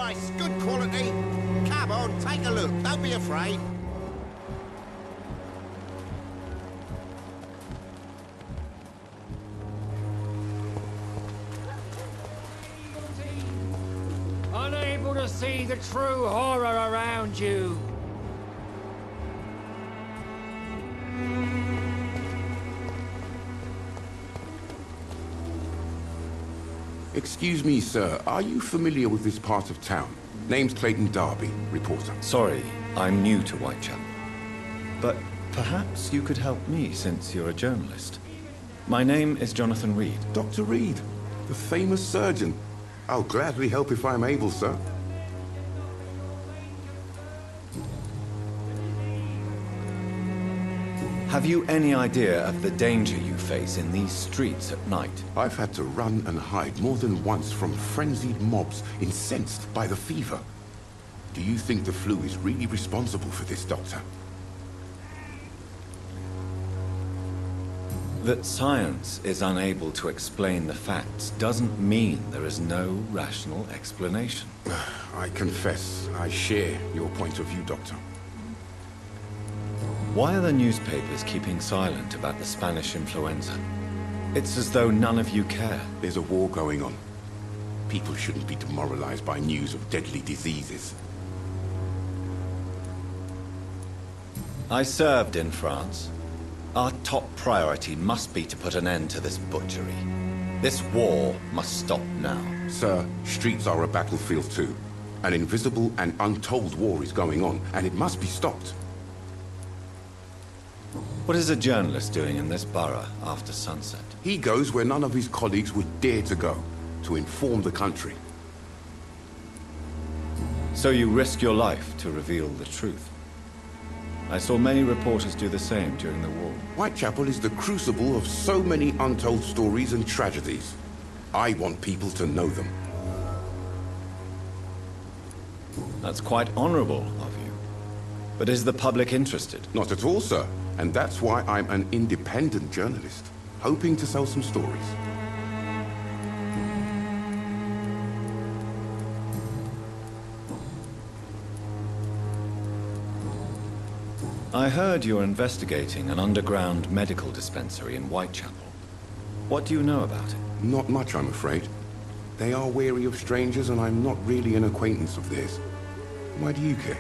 Nice, good quality. Come on, take a look. Don't be afraid. Unable to see the true horror around you. Excuse me, sir. Are you familiar with this part of town? Name's Clayton Darby, reporter. Sorry, I'm new to Whitechapel. But perhaps you could help me since you're a journalist. My name is Jonathan Reed. Dr. Reed, the famous surgeon. I'll gladly help if I'm able, sir. Have you any idea of the danger you face in these streets at night? I've had to run and hide more than once from frenzied mobs incensed by the fever. Do you think the flu is really responsible for this, Doctor? That science is unable to explain the facts doesn't mean there is no rational explanation. I confess, I share your point of view, Doctor. Why are the newspapers keeping silent about the Spanish influenza? It's as though none of you care. There's a war going on. People shouldn't be demoralized by news of deadly diseases. I served in France. Our top priority must be to put an end to this butchery. This war must stop now. Sir, streets are a battlefield too. An invisible and untold war is going on, and it must be stopped. What is a journalist doing in this borough after sunset? He goes where none of his colleagues would dare to go, to inform the country. So you risk your life to reveal the truth. I saw many reporters do the same during the war. Whitechapel is the crucible of so many untold stories and tragedies. I want people to know them. That's quite honorable of you. But is the public interested? Not at all, sir. And that's why I'm an independent journalist, hoping to sell some stories. I heard you're investigating an underground medical dispensary in Whitechapel. What do you know about it? Not much, I'm afraid. They are wary of strangers, and I'm not really an acquaintance of theirs. Why do you care?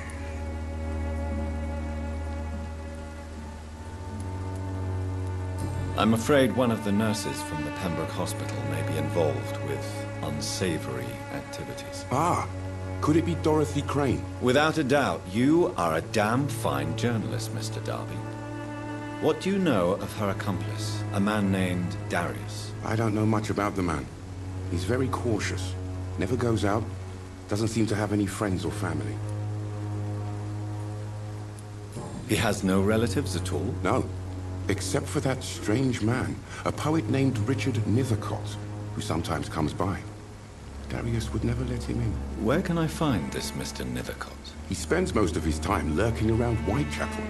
I'm afraid one of the nurses from the Pembroke Hospital may be involved with unsavory activities. Ah, could it be Dorothy Crane? Without a doubt, you are a damn fine journalist, Mr. Darby. What do you know of her accomplice, a man named Darius? I don't know much about the man. He's very cautious. Never goes out. Doesn't seem to have any friends or family. He has no relatives at all? No. Except for that strange man, a poet named Richard Nithercott, who sometimes comes by. Darius would never let him in. Where can I find this Mr. Nithercott? He spends most of his time lurking around Whitechapel,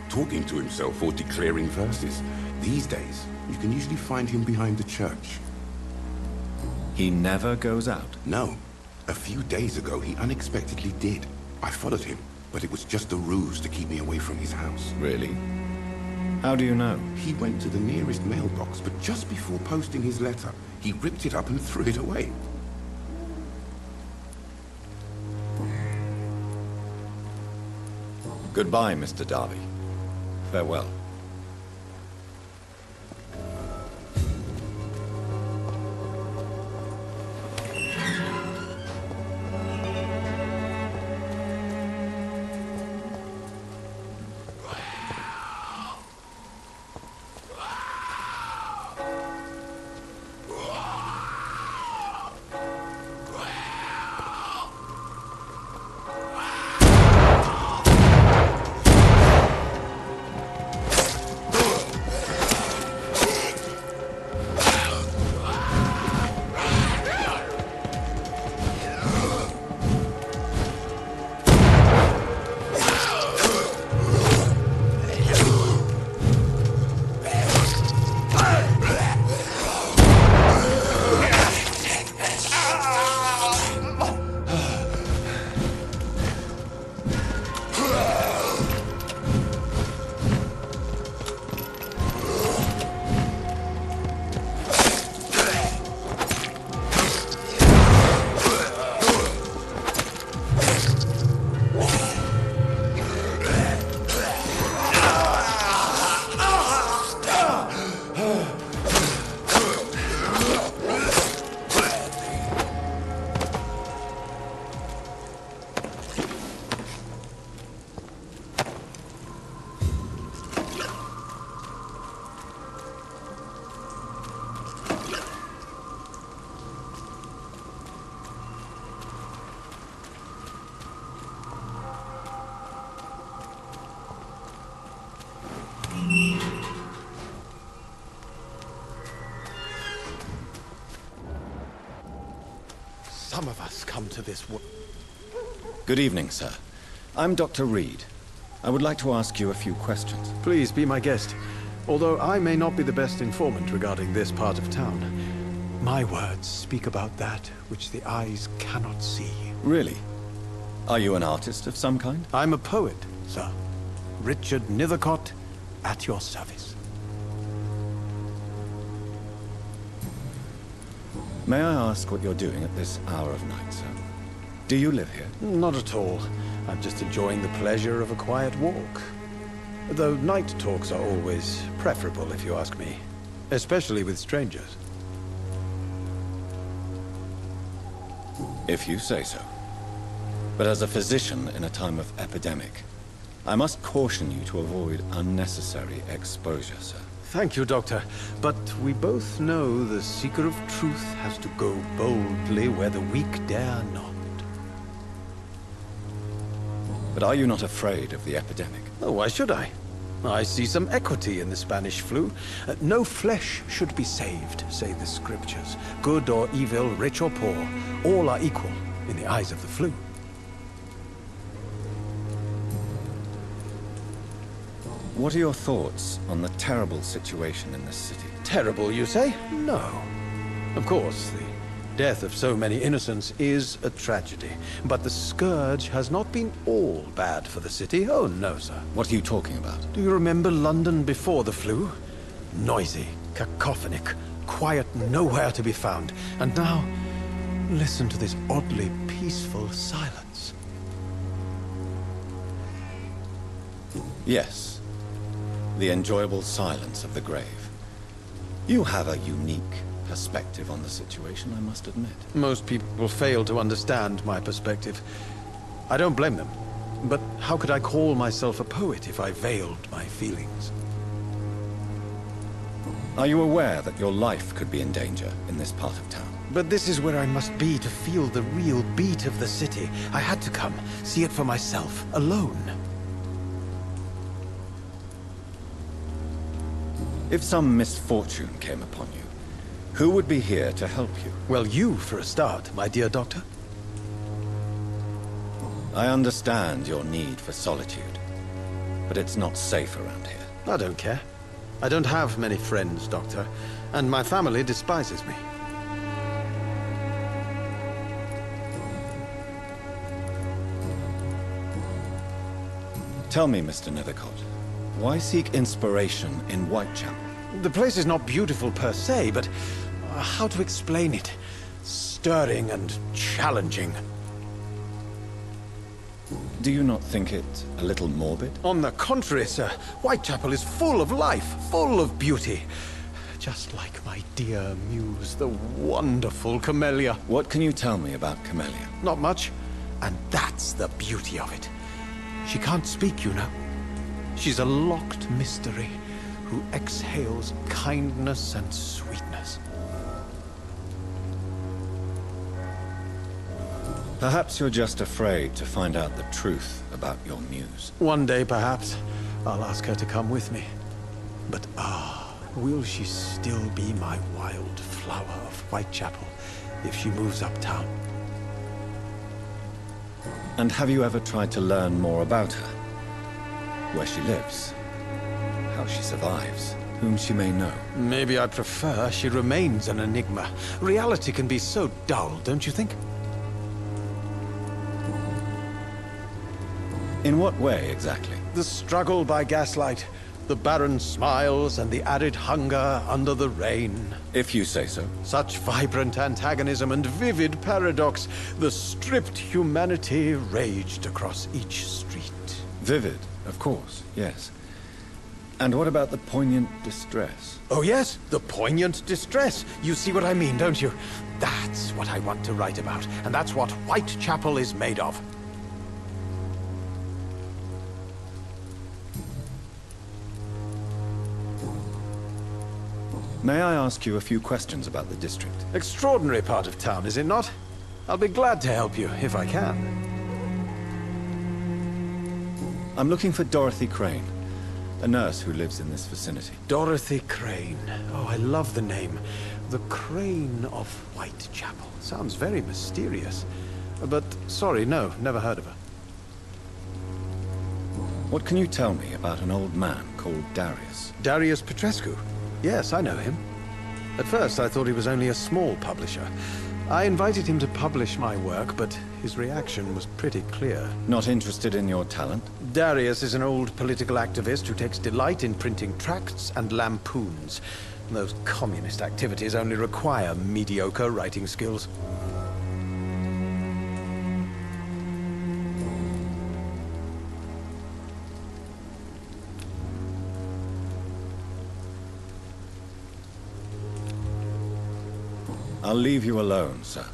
talking to himself or declaring verses. These days, you can usually find him behind the church. He never goes out? No. A few days ago, he unexpectedly did. I followed him, but it was just a ruse to keep me away from his house. Really? How do you know? He went to the nearest mailbox, but just before posting his letter, he ripped it up and threw it away. Goodbye, Mr. Darby. Farewell. some of us come to this Good evening, sir. I'm Dr. Reed. I would like to ask you a few questions. Please be my guest. Although I may not be the best informant regarding this part of town, my words speak about that which the eyes cannot see. Really? Are you an artist of some kind? I'm a poet, sir. Richard Nethercott, at your service. May I ask what you're doing at this hour of night, sir? Do you live here? Not at all. I'm just enjoying the pleasure of a quiet walk. Though night talks are always preferable, if you ask me. Especially with strangers. If you say so. But as a physician in a time of epidemic, I must caution you to avoid unnecessary exposure, sir. Thank you, Doctor. But we both know the seeker of truth has to go boldly where the weak dare not. But are you not afraid of the epidemic? Oh, why should I? I see some equity in the Spanish flu. No flesh should be saved, say the scriptures. Good or evil, rich or poor, all are equal in the eyes of the flu. What are your thoughts on the terrible situation in this city? Terrible, you say? No. Of course, the death of so many innocents is a tragedy. But the scourge has not been all bad for the city. Oh, no, sir. What are you talking about? Do you remember London before the flu? Noisy, cacophonic, quiet nowhere to be found. And now, listen to this oddly peaceful silence. Yes. The enjoyable silence of the grave. You have a unique perspective on the situation, I must admit. Most people fail to understand my perspective. I don't blame them. But how could I call myself a poet if I veiled my feelings? Are you aware that your life could be in danger in this part of town? But this is where I must be to feel the real beat of the city. I had to come, see it for myself, alone. If some misfortune came upon you, who would be here to help you? Well, you, for a start, my dear doctor. I understand your need for solitude, but it's not safe around here. I don't care. I don't have many friends, Doctor, and my family despises me. Tell me, Mr. Nethercott, why seek inspiration in Whitechapel? The place is not beautiful per se, but how to explain it? Stirring and challenging. Do you not think it a little morbid? On the contrary, sir. Whitechapel is full of life, full of beauty. Just like my dear muse, the wonderful Camellia. What can you tell me about Camellia? Not much, and that's the beauty of it. She can't speak, you know. She's a locked mystery who exhales kindness and sweetness. Perhaps you're just afraid to find out the truth about your muse. One day, perhaps, I'll ask her to come with me. But will she still be my wild flower of Whitechapel if she moves uptown? And have you ever tried to learn more about her? Where she lives, how she survives, whom she may know? Maybe I prefer she remains an enigma. Reality can be so dull, don't you think? In what way, exactly? The struggle by gaslight, the barren smiles and the arid hunger under the rain. If you say so. Such vibrant antagonism and vivid paradox. The stripped humanity raged across each street. Vivid, of course, yes. And what about the poignant distress? Oh yes, the poignant distress. You see what I mean, don't you? That's what I want to write about, and that's what Whitechapel is made of. May I ask you a few questions about the district? Extraordinary part of town, is it not? I'll be glad to help you, if I can. I'm looking for Dorothy Crane. A nurse who lives in this vicinity. Dorothy Crane. Oh, I love the name. The Crane of Whitechapel. Sounds very mysterious. But, sorry, no, never heard of her. What can you tell me about an old man called Darius? Darius Petrescu. Yes, I know him. At first, I thought he was only a small publisher. I invited him to publish my work, but his reaction was pretty clear. Not interested in your talent? Darius is an old political activist who takes delight in printing tracts and lampoons. Those communist activities only require mediocre writing skills. I'll leave you alone, sir.